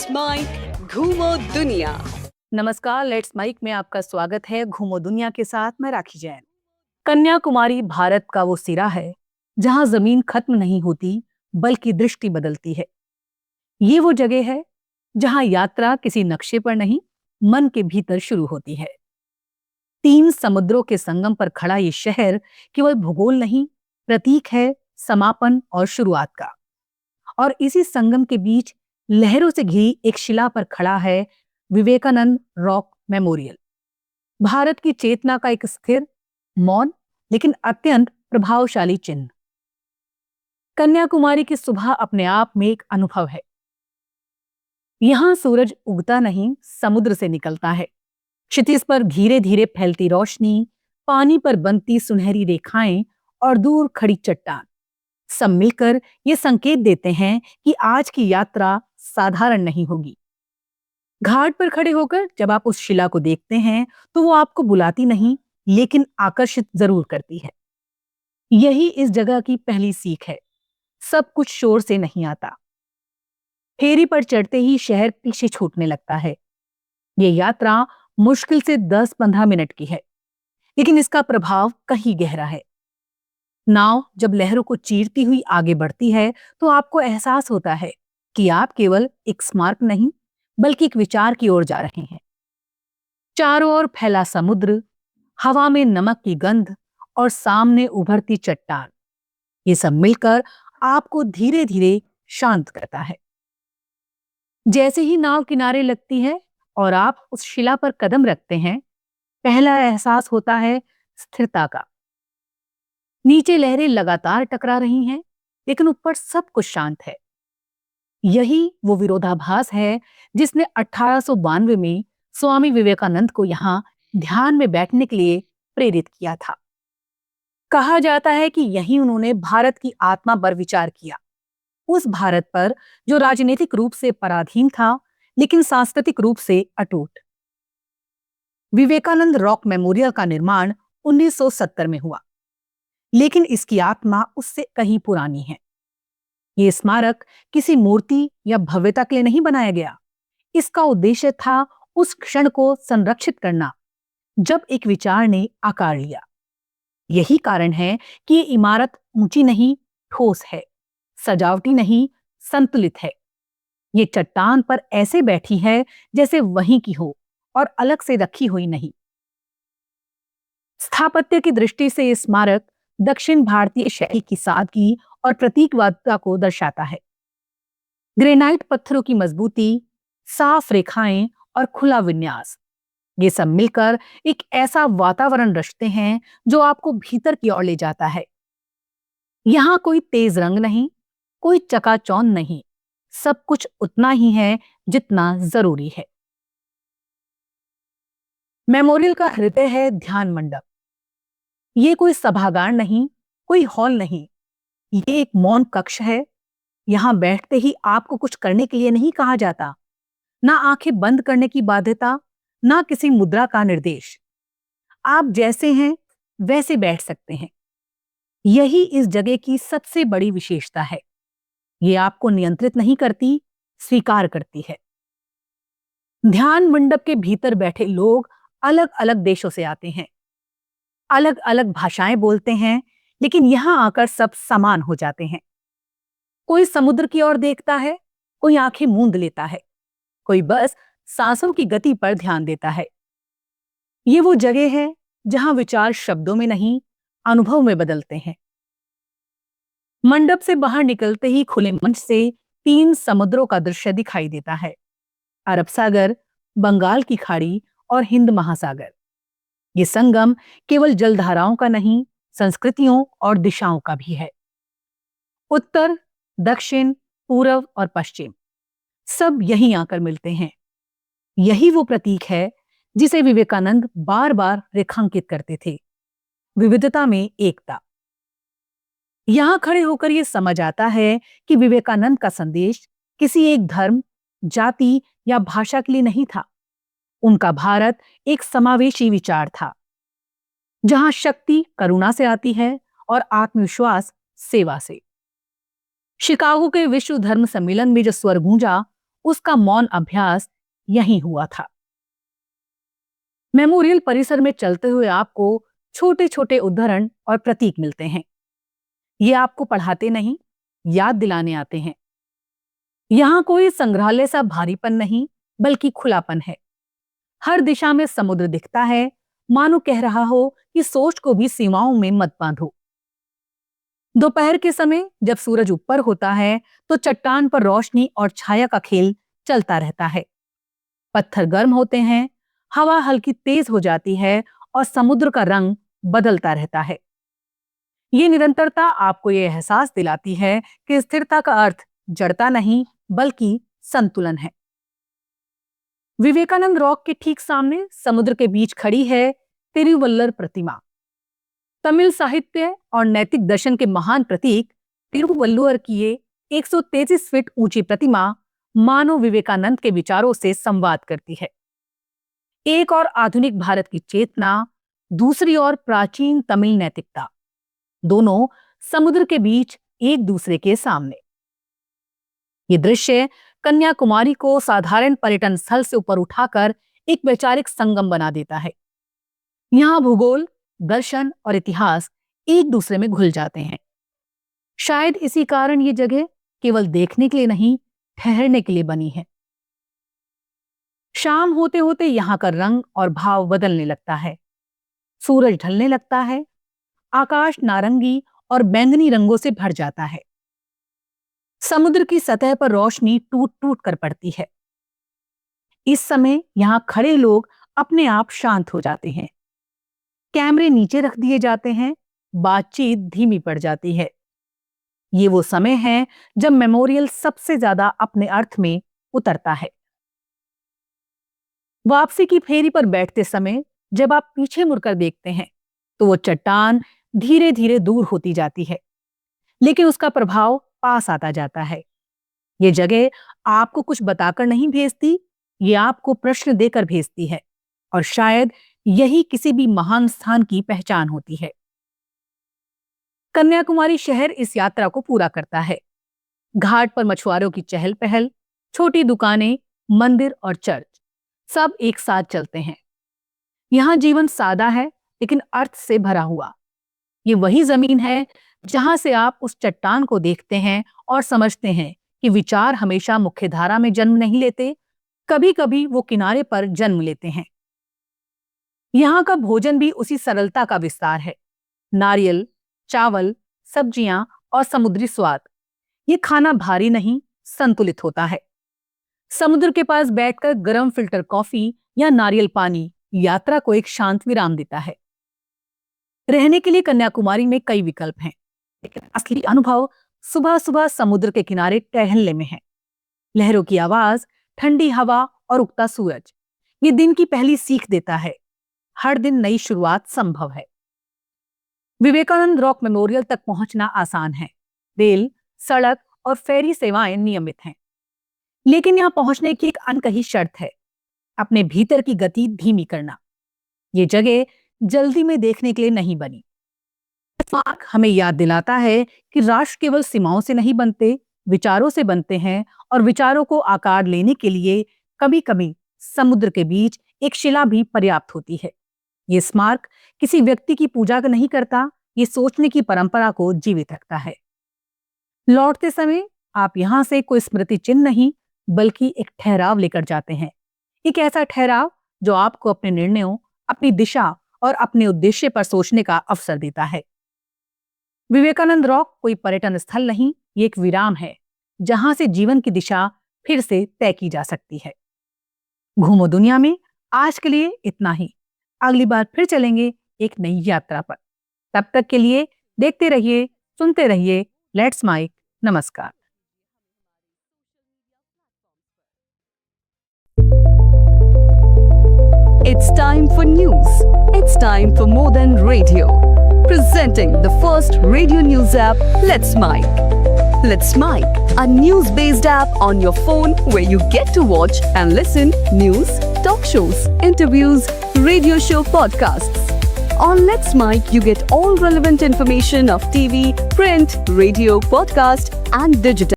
Let's mic घूमो दुनिया। नमस्कार, लेट्स माइक में आपका स्वागत है। घूमो दुनिया के साथ मैं राखी जैन। कन्याकुमारी भारत का वो सिरा है जहां जमीन खत्म नहीं होती बल्कि दृष्टि बदलती है। ये वो जगह है जहां यात्रा किसी नक्शे पर नहीं, मन के भीतर शुरू होती है। 3 समुद्रों के संगम पर खड़ा ये शहर केवल भूगोल नहीं, प्रतीक है समापन और शुरुआत का। और इसी संगम के बीच लहरों से घिरी एक शिला पर खड़ा है विवेकानंद रॉक मेमोरियल। भारत की चेतना का एक स्थिर, मौन लेकिन अत्यंत प्रभावशाली चिन्ह। कन्याकुमारी की सुबह अपने आप में एक अनुभव है। यहां सूरज उगता नहीं, समुद्र से निकलता है। क्षितिज पर धीरे धीरे फैलती रोशनी, पानी पर बनती सुनहरी रेखाएं और दूर खड़ी चट्टान सब मिलकर ये संकेत देते हैं कि आज की यात्रा साधारण नहीं होगी। घाट पर खड़े होकर जब आप उस शिला को देखते हैं तो वो आपको बुलाती नहीं लेकिन आकर्षित जरूर करती है। यही इस जगह की पहली सीख है। सब कुछ शोर से नहीं आता। फेरी पर चढ़ते ही शहर पीछे छूटने लगता है। ये यात्रा मुश्किल से 10-15 मिनट की है, लेकिन इसका प्रभाव कहीं गहरा है। नाव जब लहरों को चीरती हुई आगे बढ़ती है तो आपको एहसास होता है कि आप केवल एक स्मारक नहीं बल्कि एक विचार की ओर जा रहे हैं। चारों ओर फैला समुद्र, हवा में नमक की गंध और सामने उभरती चट्टान, ये सब मिलकर आपको धीरे धीरे शांत करता है। जैसे ही नाव किनारे लगती है और आप उस शिला पर कदम रखते हैं, पहला एहसास होता है स्थिरता का। नीचे लहरें लगातार टकरा रही हैं, लेकिन ऊपर सब कुछ शांत है। यही वो विरोधाभास है जिसने 1892 में स्वामी विवेकानंद को यहां ध्यान में बैठने के लिए प्रेरित किया था। कहा जाता है कि यहीं उन्होंने भारत की आत्मा पर विचार किया, उस भारत पर जो राजनीतिक रूप से पराधीन था लेकिन सांस्कृतिक रूप से अटूट। विवेकानंद रॉक मेमोरियल का निर्माण 1970 में हुआ, लेकिन इसकी आत्मा उससे कहीं पुरानी है। ये स्मारक किसी मूर्ति या भव्यता के लिए नहीं बनाया गया। इसका उद्देश्य था उस क्षण को संरक्षित करना जब एक विचार ने आकार लिया। यही कारण है कि ये इमारत ऊंची नहीं, ठोस है, सजावटी नहीं, संतुलित है। ये चट्टान पर ऐसे बैठी है जैसे वहीं की हो और अलग से रखी हुई नहीं। स्थापत्य की दृष्टि से ये स्मारक दक्षिण भारतीय शैली की सादगी और प्रतीकवादिता को दर्शाता है। ग्रेनाइट पत्थरों की मजबूती, साफ रेखाएं और खुला विन्यास, ये सब मिलकर एक ऐसा वातावरण रचते हैं जो आपको भीतर की ओर ले जाता है। यहां कोई तेज रंग नहीं, कोई चकाचौंध नहीं, सब कुछ उतना ही है जितना जरूरी है। मेमोरियल का हृदय है ध्यान मंडप। ये कोई सभागार नहीं, कोई हॉल नहीं, ये एक मौन कक्ष है। यहां बैठते ही आपको कुछ करने के लिए नहीं कहा जाता, ना आंखें बंद करने की बाध्यता, ना किसी मुद्रा का निर्देश। आप जैसे हैं वैसे बैठ सकते हैं। यही इस जगह की सबसे बड़ी विशेषता है। ये आपको नियंत्रित नहीं करती, स्वीकार करती है। ध्यान मंडप के भीतर बैठे लोग अलग अलग देशों से आते हैं, अलग अलग भाषाएं बोलते हैं, लेकिन यहां आकर सब समान हो जाते हैं। कोई समुद्र की ओर देखता है, कोई आंखें मूंद लेता है, कोई बस सांसों की गति पर ध्यान देता है। ये वो जगह है जहां विचार शब्दों में नहीं, अनुभव में बदलते हैं। मंडप से बाहर निकलते ही खुले मंच से 3 समुद्रों का दृश्य दिखाई देता है। अरब सागर, बंगाल की खाड़ी और हिंद महासागर। ये संगम केवल जलधाराओं का नहीं, संस्कृतियों और दिशाओं का भी है। उत्तर, दक्षिण, पूर्व और पश्चिम सब यहीं आकर मिलते हैं। यही वो प्रतीक है जिसे विवेकानंद बार बार रेखांकित करते थे, विविधता में एकता। यहां खड़े होकर यह समझ आता है कि विवेकानंद का संदेश किसी एक धर्म, जाति या भाषा के लिए नहीं था। उनका भारत एक समावेशी विचार था, जहां शक्ति करुणा से आती है और आत्मविश्वास सेवा से। शिकागो के विश्व धर्म सम्मेलन में जो स्वर गूंजा, उसका मौन अभ्यास यहीं हुआ था। मेमोरियल परिसर में चलते हुए आपको छोटे छोटे उदाहरण और प्रतीक मिलते हैं। ये आपको पढ़ाते नहीं, याद दिलाने आते हैं। यहां कोई संग्रहालय सा भारीपन नहीं, बल्कि खुलापन है। हर दिशा में समुद्र दिखता है, मानो कह रहा हो कि सोच को भी सीमाओं में मत बांधो। दोपहर के समय जब सूरज ऊपर होता है तो चट्टान पर रोशनी और छाया का खेल चलता रहता है। पत्थर गर्म होते हैं, हवा हल्की तेज हो जाती है और समुद्र का रंग बदलता रहता है। ये निरंतरता आपको ये एहसास दिलाती है कि स्थिरता का अर्थ जड़ता नहीं, बल्कि संतुलन है। विवेकानंद रॉक के ठीक सामने समुद्र के बीच खड़ी है तिरुवल्लर प्रतिमा। तमिल साहित्य और नैतिक दर्शन के महान प्रतीक तिरुवल्लुवर की ये 133 फीट ऊंची प्रतिमा मानव विवेकानंद के विचारों से संवाद करती है। एक और आधुनिक भारत की चेतना, दूसरी ओर प्राचीन तमिल नैतिकता, दोनों समुद्र के बीच एक दूसरे के सामने। ये दृश्य कन्याकुमारी को साधारण पर्यटन स्थल से ऊपर उठाकर एक वैचारिक संगम बना देता है। यहाँ भूगोल, दर्शन और इतिहास एक दूसरे में घुल जाते हैं। शायद इसी कारण ये जगह केवल देखने के लिए नहीं, ठहरने के लिए बनी है। शाम होते होते यहाँ का रंग और भाव बदलने लगता है। सूरज ढलने लगता है, आकाश नारंगी और बैंगनी रंगों से भर जाता है। समुद्र की सतह पर रोशनी टूट टूट कर पड़ती है। इस समय यहां खड़े लोग अपने आप शांत हो जाते हैं। कैमरे नीचे रख दिए जाते हैं, बातचीत धीमी पड़ जाती है। ये वो समय है जब मेमोरियल सबसे ज्यादा अपने अर्थ में उतरता है। वापसी की फेरी पर बैठते समय जब आप पीछे मुड़कर देखते हैं तो वो चट्टान धीरे धीरे दूर होती जाती है, लेकिन उसका प्रभाव पास आता जाता है। ये जगह आपको कुछ बताकर नहीं भेजती, ये आपको प्रश्न देकर भेजती है, और शायद यही किसी भी महान स्थान की पहचान होती है। कन्याकुमारी शहर इस यात्रा को पूरा करता है। घाट पर मछुआरों की चहल पहल, छोटी दुकानें, मंदिर और चर्च सब एक साथ चलते हैं। यहां जीवन सादा है लेकिन अर्थ से भरा हुआ। ये वही जमीन है जहां से आप उस चट्टान को देखते हैं और समझते हैं कि विचार हमेशा मुख्यधारा में जन्म नहीं लेते, कभी कभी वो किनारे पर जन्म लेते हैं। यहाँ का भोजन भी उसी सरलता का विस्तार है। नारियल, चावल, सब्जियां और समुद्री स्वाद। ये खाना भारी नहीं, संतुलित होता है। समुद्र के पास बैठकर गर्म फिल्टर कॉफी या नारियल पानी यात्रा को एक शांत विराम देता है। रहने के लिए कन्याकुमारी में कई विकल्प हैं, लेकिन असली अनुभव सुबह सुबह समुद्र के किनारे टहलने में है। लहरों की आवाज, ठंडी हवा और उगता सूरज ये दिन की पहली सीख देता है। हर दिन नई शुरुआत संभव है। विवेकानंद रॉक मेमोरियल तक पहुंचना आसान है। रेल, सड़क और फेरी सेवाएं नियमित हैं, लेकिन यहां पहुंचने की एक अनकही शर्त है, अपने भीतर की गति धीमी करना। ये जगह जल्दी में देखने के लिए नहीं बनी। मार्क हमें याद दिलाता है कि राष्ट्र केवल सीमाओं से नहीं बनते, विचारों से बनते हैं, और विचारों को आकार लेने के लिए कभी कभी समुद्र के बीच एक शिला भी पर्याप्त होती है। ये स्मारक किसी व्यक्ति की पूजा का नहीं करता, ये सोचने की परंपरा को जीवित रखता है। लौटते समय आप यहां से कोई स्मृति चिन्ह नहीं, बल्कि एक ठहराव लेकर जाते हैं। एक ऐसा ठहराव जो आपको अपने निर्णयों, अपनी दिशा और अपने उद्देश्य पर सोचने का अवसर देता है। विवेकानंद रॉक कोई पर्यटन स्थल नहीं, ये एक विराम है जहां से जीवन की दिशा फिर से तय की जा सकती है। घूमो दुनिया में आज के लिए इतना ही। अगली बार फिर चलेंगे एक नई यात्रा पर। तब तक के लिए देखते रहिए, सुनते रहिए लेट्स माइक। नमस्कार। It's time for news. It's time for more than radio. Presenting the first radio news app, Let's Mike. Let's Mike, a news-based app on your phone where you get to watch and listen news, talk shows, interviews, radio show podcasts. On Let's Mike, you get all relevant information of TV, print, radio, podcast, and digital.